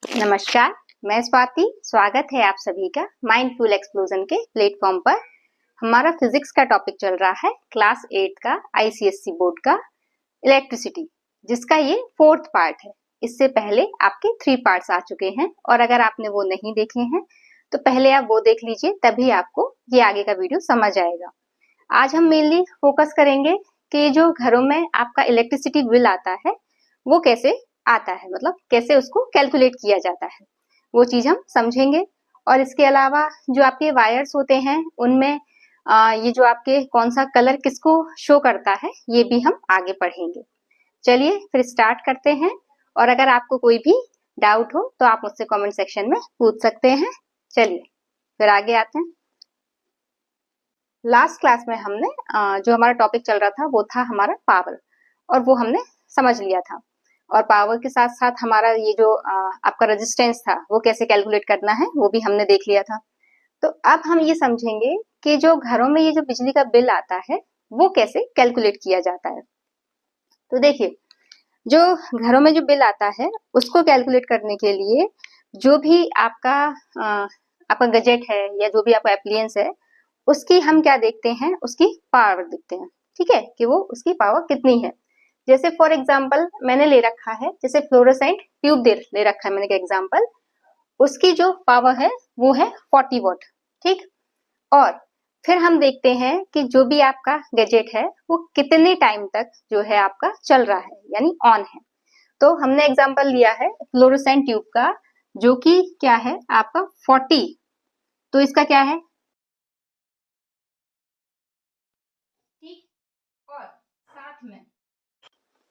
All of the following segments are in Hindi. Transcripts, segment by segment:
नमस्कार, मैं स्वाति। स्वागत है आप सभी का माइंडफुल एक्सप्लोजन के प्लेटफॉर्म पर। हमारा फिजिक्स का टॉपिक चल रहा है क्लास 8 का आईसीएससी बोर्ड का इलेक्ट्रिसिटी, जिसका ये 4th पार्ट है। इससे पहले आपके 3 पार्ट्स आ चुके हैं और अगर आपने वो नहीं देखे हैं तो पहले आप वो देख लीजिए, तभी आपको ये आगे का वीडियो समझ आएगा। आज हम मेनली फोकस करेंगे कि जो घरों में आपका इलेक्ट्रिसिटी बिल आता है वो कैसे आता है, मतलब कैसे उसको कैलकुलेट किया जाता है, वो चीज हम समझेंगे। और इसके अलावा जो आपके वायर्स होते हैं उनमें ये जो आपके कौन सा कलर किसको शो करता है ये भी हम आगे पढ़ेंगे। चलिए फिर स्टार्ट करते हैं, और अगर आपको कोई भी डाउट हो तो आप मुझसे कमेंट सेक्शन में पूछ सकते हैं। चलिए फिर आगे आते हैं। लास्ट क्लास में हमने जो हमारा टॉपिक चल रहा था वो था हमारा पावर, और वो हमने समझ लिया था। और पावर के साथ साथ हमारा ये जो आपका रेजिस्टेंस था वो कैसे कैलकुलेट करना है वो भी हमने देख लिया था। तो अब हम ये समझेंगे कि जो घरों में ये जो बिजली का बिल आता है वो कैसे कैलकुलेट किया जाता है। तो देखिए, जो घरों में जो बिल आता है उसको कैलकुलेट करने के लिए जो भी आपका गजेट है या जो भी आपका एप्लियंस है उसकी हम क्या देखते हैं, उसकी पावर देखते हैं। ठीक है, कि वो उसकी पावर कितनी है। जैसे फॉर एग्जांपल मैंने ले रखा है, जैसे फ्लोरोसेंट ट्यूब ले रखा है मैंने एग्जांपल, उसकी जो पावर है वो है 40 वॉट। ठीक, और फिर हम देखते हैं कि जो भी आपका गैजेट है वो कितने टाइम तक जो है आपका चल रहा है, यानी ऑन है। तो हमने एग्जांपल लिया है फ्लोरोसेंट ट्यूब का, जो कि क्या है आपका 40। तो इसका क्या है, ठीक, और साथ में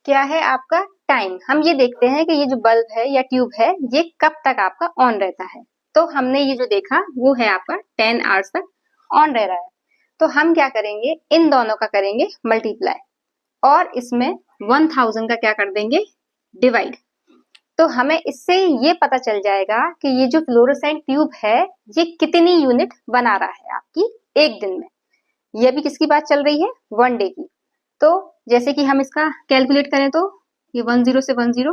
क्या है आपका टाइम। हम ये देखते हैं कि ये जो बल्ब है या ट्यूब है ये कब तक आपका ऑन रहता है। तो हमने ये जो देखा वो है आपका 10 आवर्स तक ऑन रह रहा है। तो हम क्या करेंगे, इन दोनों का करेंगे मल्टीप्लाई, और इसमें 1000 का क्या कर देंगे, डिवाइड। तो हमें इससे ये पता चल जाएगा कि ये जो फ्लोरोसेंट ट्यूब है ये कितनी यूनिट बना रहा है आपकी एक दिन में। ये भी किसकी बात चल रही है, 1 डे की। तो जैसे कि हम इसका कैलकुलेट करें तो ये 10 से 10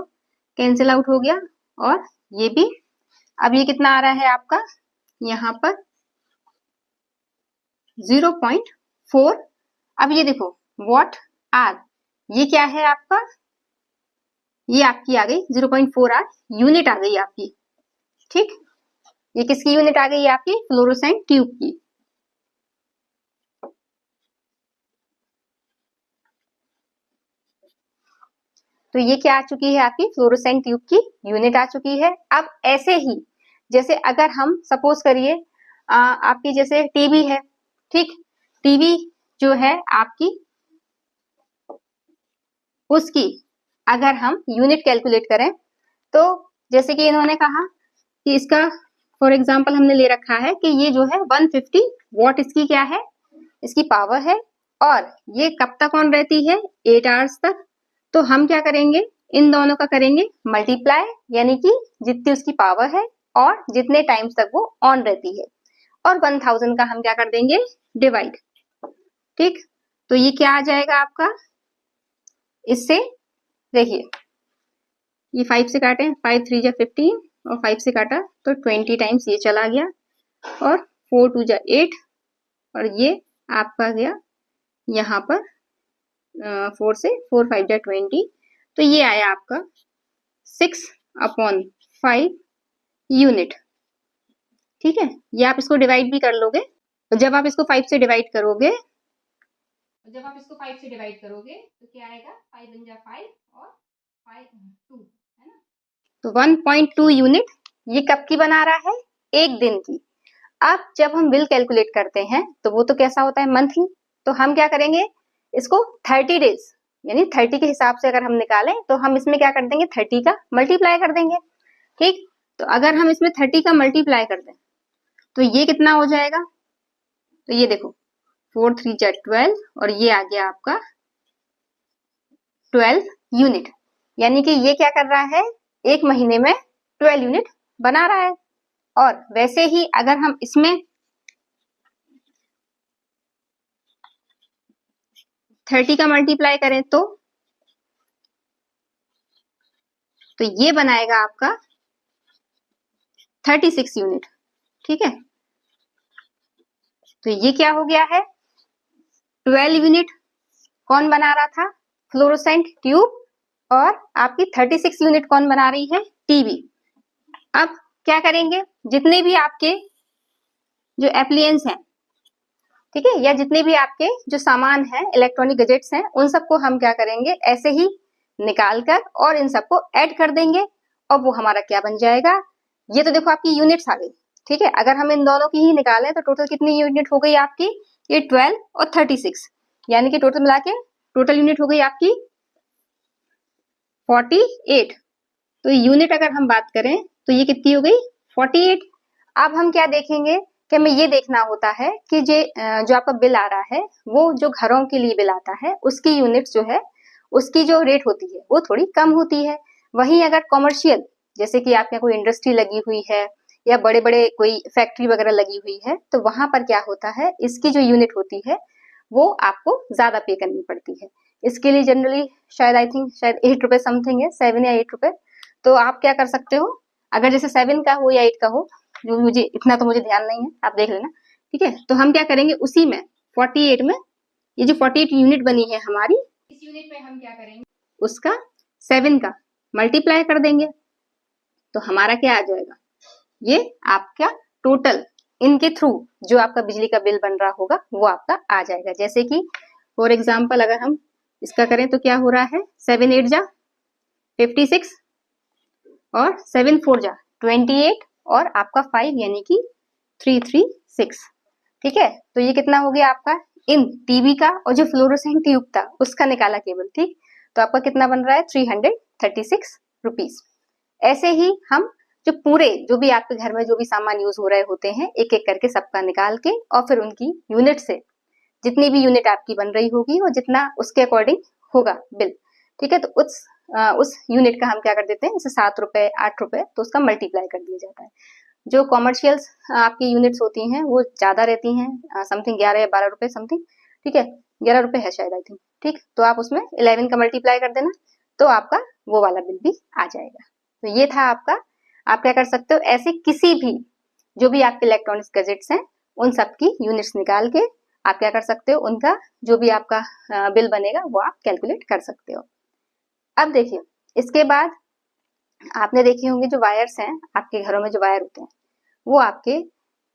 कैंसिल आउट हो गया, और ये भी। अब ये कितना आ रहा है आपका यहाँ पर 0.4। अब ये देखो वॉट आर, ये क्या है आपका, ये आपकी आ गई 0.4 आर यूनिट आ गई आपकी। ठीक, ये किसकी यूनिट आ गई आपकी, फ्लोरोसेंट ट्यूब की। तो ये क्या आ चुकी है आपकी फ्लोरोसेंट ट्यूब की यूनिट आ चुकी है। अब ऐसे ही जैसे अगर हम सपोज करिए आपकी जैसे टीवी है, ठीक, टीवी जो है आपकी उसकी अगर हम यूनिट कैलकुलेट करें तो जैसे कि इन्होंने कहा कि इसका फॉर एग्जांपल हमने ले रखा है कि ये जो है 150 वॉट इसकी क्या है, इसकी पावर है, और ये कब तक ऑन रहती है, 8 आवर्स तक। तो हम क्या करेंगे, इन दोनों का करेंगे मल्टीप्लाई, यानी कि जितनी उसकी पावर है और जितने टाइम्स तक वो ऑन रहती है, और 1000 का हम क्या कर देंगे, डिवाइड। ठीक, तो ये क्या आ जाएगा आपका, इससे देखिए ये 5 से काटे, 5 3 जा 15, और 5 से काटा तो 20 टाइम्स ये चला गया, और 4 2 जा 8, और ये आपका गया यहाँ पर 4 से 4 5 जा 20, तो ये आया आपका 6/5 यूनिट। ठीक है, ये आप इसको डिवाइड भी कर लोगे। जब आप इसको 5 से डिवाइड करोगे, तो क्या आएगा, 5 1 जा 5 और 5 2 है ना। तो 1.2 यूनिट ये कब की बना रहा है, एक दिन की। अब जब हम बिल कैलकुलेट करते हैं तो वो तो कैसा होता है, मंथली। तो हम क्या करेंगे, इसको 30 डेज यानी 30 के हिसाब से अगर हम निकालें तो हम इसमें क्या कर देंगे, 30 का मल्टीप्लाई कर देंगे। ठीक, तो अगर हम इसमें 30 का मल्टीप्लाई कर दें तो ये कितना हो जाएगा, तो ये देखो 4 3 जा 12, और ये आ गया आपका 12 यूनिट। यानी कि ये क्या कर रहा है, एक महीने में 12 यूनिट बना रहा है। और वैसे ही अगर हम इसमें 30 का मल्टीप्लाई करें तो ये बनाएगा आपका 36 यूनिट। ठीक है, तो ये क्या हो गया है, 12 यूनिट कौन बना रहा था, फ्लोरोसेंट ट्यूब, और आपकी 36 यूनिट कौन बना रही है, टीवी। अब क्या करेंगे, जितने भी आपके जो एप्लियंस हैं, ठीक है, या जितने भी आपके जो सामान हैं, इलेक्ट्रॉनिक गैजेट्स हैं, उन सबको हम क्या करेंगे, ऐसे ही निकाल कर और इन सबको ऐड कर देंगे, और वो हमारा क्या बन जाएगा, ये तो देखो आपकी यूनिट्स आ गई। ठीक है, अगर हम इन दोनों की ही निकालें तो टोटल कितनी यूनिट हो गई आपकी, ये 12 और 36, यानी कि टोटल मिला के टोटल यूनिट हो गई आपकी 48। तो यूनिट अगर हम बात करें तो ये कितनी हो गई, 48। अब हम क्या देखेंगे कि हमें ये देखना होता है कि जो आपका बिल आ रहा है, वो जो घरों के लिए बिल आता है, उसकी यूनिट जो है, उसकी जो रेट होती है वो थोड़ी कम होती है। वहीं अगर कॉमर्शियल, जैसे कि आपके यहाँ कोई इंडस्ट्री लगी हुई है या बड़े बड़े कोई फैक्ट्री वगैरह लगी हुई है, तो वहां पर क्या होता है, इसकी जो यूनिट होती है वो आपको ज्यादा पे करनी पड़ती है। इसके लिए जनरली शायद आई थिंक शायद 8 रुपए समथिंग है, 7 या 8 रुपए। तो आप क्या कर सकते हो, अगर जैसे 7 का हो या 8 का हो, जो मुझे इतना तो मुझे ध्यान नहीं है, आप देख लेना। ठीक है, तो हम क्या करेंगे, उसी में 48 में ये जो 48 यूनिट बनी है हमारी, इस यूनिट में हम क्या करेंगे, उसका 7 का मल्टीप्लाई कर देंगे, तो हमारा क्या आ जाएगा, ये आपका टोटल इनके थ्रू जो आपका बिजली का बिल बन रहा होगा वो आपका आ जाएगा। जैसे कि फॉर एग्जाम्पल अगर हम इसका करें तो क्या हो रहा है, 7 8 जा 56 और 7 4 जा 28 और आपका 5 यानी कि 336। ठीक है, तो ये कितना हो गया आपका, इन टीवी का और जो फ्लोरोसेंट ट्यूब था उसका निकाला केवल। ठीक, तो आपका कितना बन रहा है, 336 रुपीज। ऐसे ही हम जो पूरे जो भी आपके घर में जो भी सामान यूज हो रहे होते हैं, एक एक करके सबका निकाल के और फिर उनकी यूनिट से जितनी भी यूनिट आपकी बन रही होगी और जितना उसके अकॉर्डिंग होगा बिल। ठीक है, तो उस यूनिट का हम क्या कर देते हैं, जैसे 7 रुपए 8 रुपए, तो उसका मल्टीप्लाई कर दिया जाता है। जो कॉमर्शियल्स आपकी यूनिट्स होती हैं वो ज्यादा रहती हैं, समथिंग 11 या 12 रुपए समथिंग। ठीक है, 11 रुपए है शायद आई थिंक। ठीक, तो आप उसमें 11 का मल्टीप्लाई कर देना, तो आपका वो वाला बिल भी आ जाएगा। तो ये था आपका, आप क्या कर सकते हो, ऐसे किसी भी जो भी आपके इलेक्ट्रॉनिक्स गैजेट्स हैं उन सब की यूनिट्स निकाल के आप क्या कर सकते हो, उनका जो भी आपका बिल बनेगा वो आप कैलकुलेट कर सकते हो। अब देखिए, इसके बाद आपने देखे होंगे जो वायर्स हैं आपके घरों में, जो वायर होते हैं वो आपके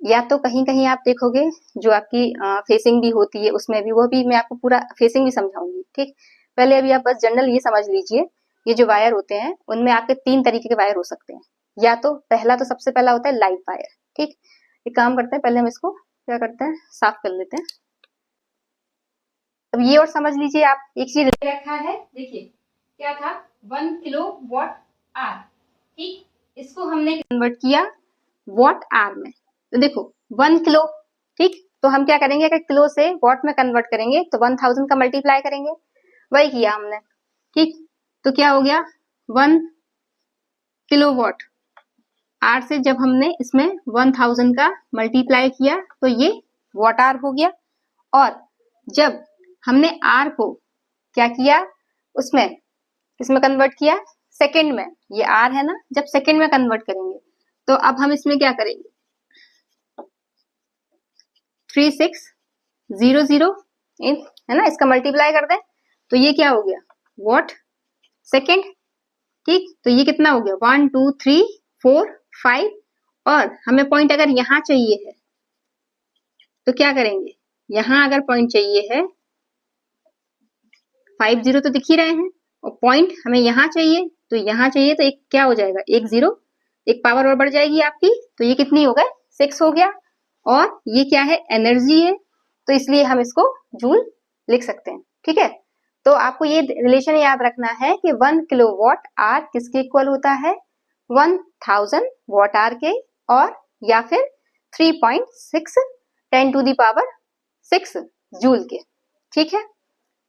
या तो कहीं कहीं आप देखोगे जो आपकी फेसिंग भी होती है, उसमें भी, वो भी मैं आपको पूरा फेसिंग भी समझाऊंगी। ठीक, पहले अभी आप बस जनरल ये समझ लीजिए, ये जो वायर होते हैं उनमें आपके 3 तरीके के वायर हो सकते हैं। या तो पहला, तो सबसे पहला होता है लाइव वायर। ठीक, एक काम करते हैं, पहले हम इसको क्या करते हैं, साफ कर लेते हैं। अब ये और समझ लीजिए आप, एक चीज रखा है, देखिए क्या था, 1 किलो वॉट आर। ठीक, इसको हमने कन्वर्ट किया वॉट आर में, तो देखो 1 किलो। ठीक, तो हम क्या करेंगे, अगर किलो से वॉट में कन्वर्ट करेंगे तो 1000 का मल्टीप्लाई करेंगे, वही किया हमने। ठीक, तो क्या हो गया, 1 किलो वॉट आर से जब हमने इसमें 1000 का मल्टीप्लाई किया तो ये वॉट आर हो गया। और जब हमने आर को क्या किया, उसमें इसमें कन्वर्ट किया सेकंड में, ये आर है ना, जब सेकंड में कन्वर्ट करेंगे तो अब हम इसमें क्या करेंगे, 3600 है ना, इसका मल्टीप्लाई कर दें तो ये क्या हो गया, वॉट सेकंड। ठीक, तो ये कितना हो गया, 1 2 3 4 5, और हमें पॉइंट अगर यहां चाहिए है तो क्या करेंगे, यहां अगर पॉइंट चाहिए है, 5 0 तो दिख ही रहे हैं, और पॉइंट हमें यहाँ चाहिए, तो यहाँ चाहिए तो एक क्या हो जाएगा, 1 0, एक पावर और बढ़ जाएगी आपकी, तो ये कितनी हो गई, 6 हो गया। और ये क्या है, एनर्जी है, तो इसलिए हम इसको जूल लिख सकते हैं। ठीक है, तो आपको ये रिलेशन याद रखना है कि 1 किलो वॉट आर किसके इक्वल होता है, 1000 वॉट आर के, और या फिर 3.6 10 टू द पावर 6 जूल के। ठीक है,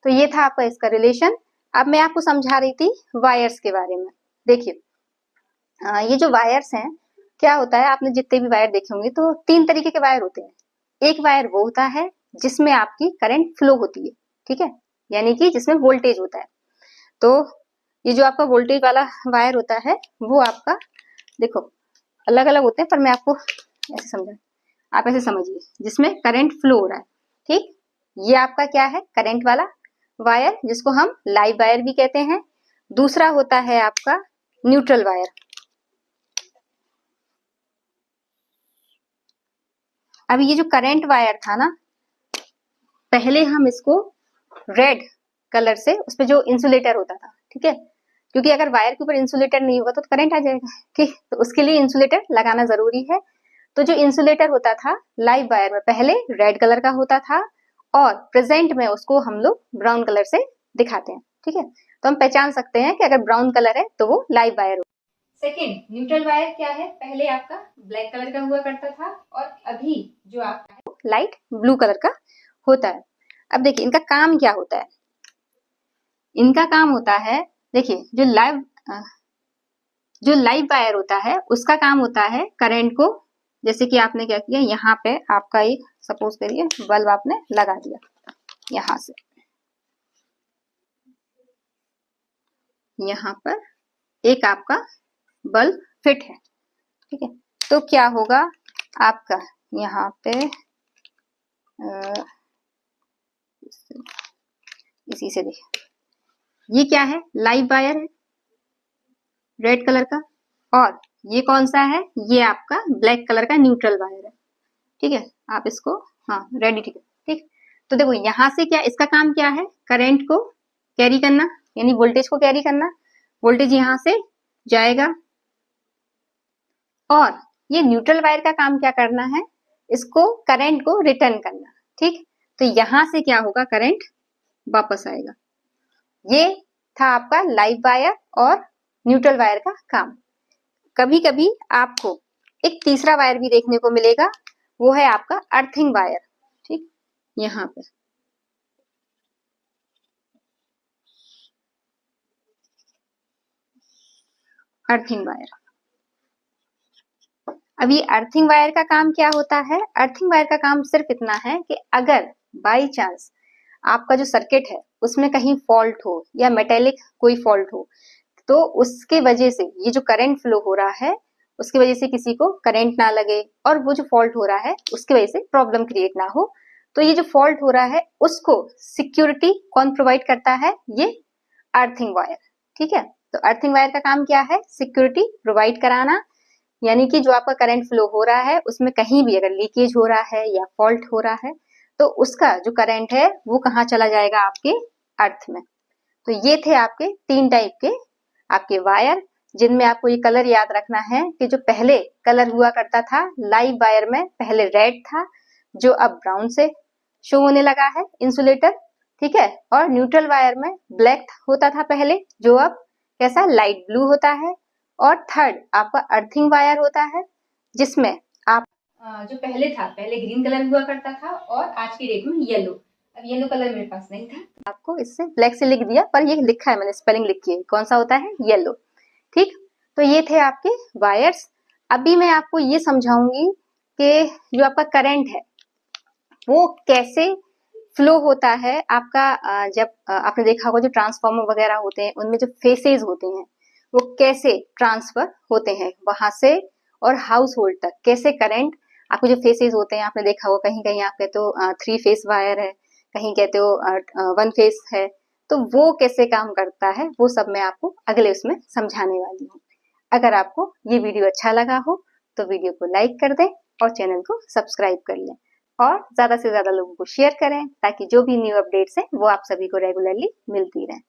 तो ये था आपका इसका रिलेशन। अब मैं आपको समझा रही थी वायर्स के बारे में। देखिए, ये जो वायर्स हैं, क्या होता है, आपने जितने भी वायर देखे होंगे तो 3 तरीके के वायर होते हैं। एक वायर वो होता है जिसमें आपकी करंट फ्लो होती है, ठीक है, यानी कि जिसमें वोल्टेज होता है। तो ये जो आपका वोल्टेज वाला वायर होता है वो आपका, देखो अलग अलग होते हैं, पर मैं आपको ऐसे समझा, आप ऐसे समझिए, जिसमें करंट फ्लो हो रहा है। ठीक, ये आपका क्या है, करंट वाला वायर, जिसको हम लाइव वायर भी कहते हैं। दूसरा होता है आपका न्यूट्रल वायर। अब ये जो करंट वायर था ना, पहले हम इसको रेड कलर से, उस पे जो इंसुलेटर होता था, ठीक है, क्योंकि अगर वायर के ऊपर इंसुलेटर नहीं होगा तो करंट आ जाएगा। ठीक, तो उसके लिए इंसुलेटर लगाना जरूरी है। तो जो इंसुलेटर होता था लाइव वायर में, पहले रेड कलर का होता था और प्रेजेंट में उसको हम लोग ब्राउन कलर से दिखाते हैं। ठीक है, तो हम पहचान सकते हैं कि अगर ब्राउन कलर है तो वो लाइव वायर हो। सेकेंड, न्यूट्रल वायर क्या है, पहले आपका ब्लैक कलर का हुआ करता था और अभी जो आपका है लाइट ब्लू कलर का होता है। अब देखिए इनका काम क्या होता है। इनका काम होता है, देखिए जो लाइव वायर होता है उसका काम होता है करंट को, जैसे कि आपने क्या किया, यहाँ पे आपका एक सपोज करिए बल्ब आपने लगा दिया, यहाँ से यहाँ पर एक आपका बल्ब फिट है। ठीक है, तो क्या होगा आपका यहाँ पे इसी से देखिए, ये क्या है, लाइव वायर है रेड कलर का, और ये कौन सा है, ये आपका ब्लैक कलर का न्यूट्रल वायर है। ठीक है, आप इसको, हाँ रेडी, ठीक है। ठीक, तो देखो यहाँ से क्या, इसका काम क्या है, करंट को कैरी करना, यानी वोल्टेज को कैरी करना। वोल्टेज यहाँ से जाएगा, और ये न्यूट्रल वायर का काम क्या करना है, इसको करंट को रिटर्न करना। ठीक, तो यहां से क्या होगा, करंट वापस आएगा। ये था आपका लाइव वायर और न्यूट्रल वायर का काम। कभी कभी आपको एक तीसरा वायर भी देखने को मिलेगा, वो है आपका अर्थिंग वायर। ठीक, यहाँ पे अर्थिंग वायर। अब ये अर्थिंग वायर का काम क्या होता है, अर्थिंग वायर का काम सिर्फ इतना है कि अगर बाई चांस आपका जो सर्किट है उसमें कहीं फॉल्ट हो या मेटेलिक कोई फॉल्ट हो, तो उसके वजह से ये जो करंट फ्लो हो रहा है उसकी वजह से किसी को करंट ना लगे, और वो जो फॉल्ट हो रहा है उसकी वजह से प्रॉब्लम क्रिएट ना हो। तो ये जो फॉल्ट हो रहा है उसको सिक्योरिटी कौन प्रोवाइड करता है, ये अर्थिंग वायर। ठीक है, तो अर्थिंग वायर का काम क्या है, सिक्योरिटी प्रोवाइड कराना, यानी कि जो आपका करंट फ्लो हो रहा है उसमें कहीं भी अगर लीकेज हो रहा है या फॉल्ट हो रहा है तो उसका जो करंट है वो कहाँ चला जाएगा, आपके अर्थ में। तो ये थे आपके 3 टाइप के आपके वायर, जिनमें आपको ये कलर याद रखना है कि जो पहले कलर हुआ करता था लाइव वायर में, पहले रेड था जो अब ब्राउन से शो होने लगा है इंसुलेटर। ठीक है, और न्यूट्रल वायर में ब्लैक होता था पहले, जो अब कैसा, लाइट ब्लू होता है। और थर्ड आपका अर्थिंग वायर होता है, जिसमें आप जो पहले था, पहले ग्रीन कलर हुआ करता था और आज की डेट में येलो। अब येलो कलर मेरे पास नहीं था, आपको इससे ब्लैक से लिख दिया, पर ये लिखा है मैंने, स्पेलिंग लिखी है, कौन सा होता है, येलो। ठीक, तो ये थे आपके वायर्स। अभी मैं आपको ये समझाऊंगी कि जो आपका करंट है वो कैसे फ्लो होता है आपका। जब आपने देखा होगा जो ट्रांसफार्मर वगैरह होते हैं उनमें जो फेसेज होते हैं वो कैसे ट्रांसफर होते हैं वहां से और हाउस होल्ड तक, कैसे करंट, आपको जो फेसेज होते हैं आपने देखा होगा, कहीं कहीं आप कहते हो 3 फेस वायर है, कहीं कहते हो 1 फेस है, तो वो कैसे काम करता है वो सब मैं आपको अगले उसमें समझाने वाली हूँ। अगर आपको ये वीडियो अच्छा लगा हो तो वीडियो को लाइक कर दें और चैनल को सब्सक्राइब कर लें, और ज्यादा से ज्यादा लोगों को शेयर करें ताकि जो भी न्यू अपडेट्स हैं वो आप सभी को रेगुलरली मिलती रहें।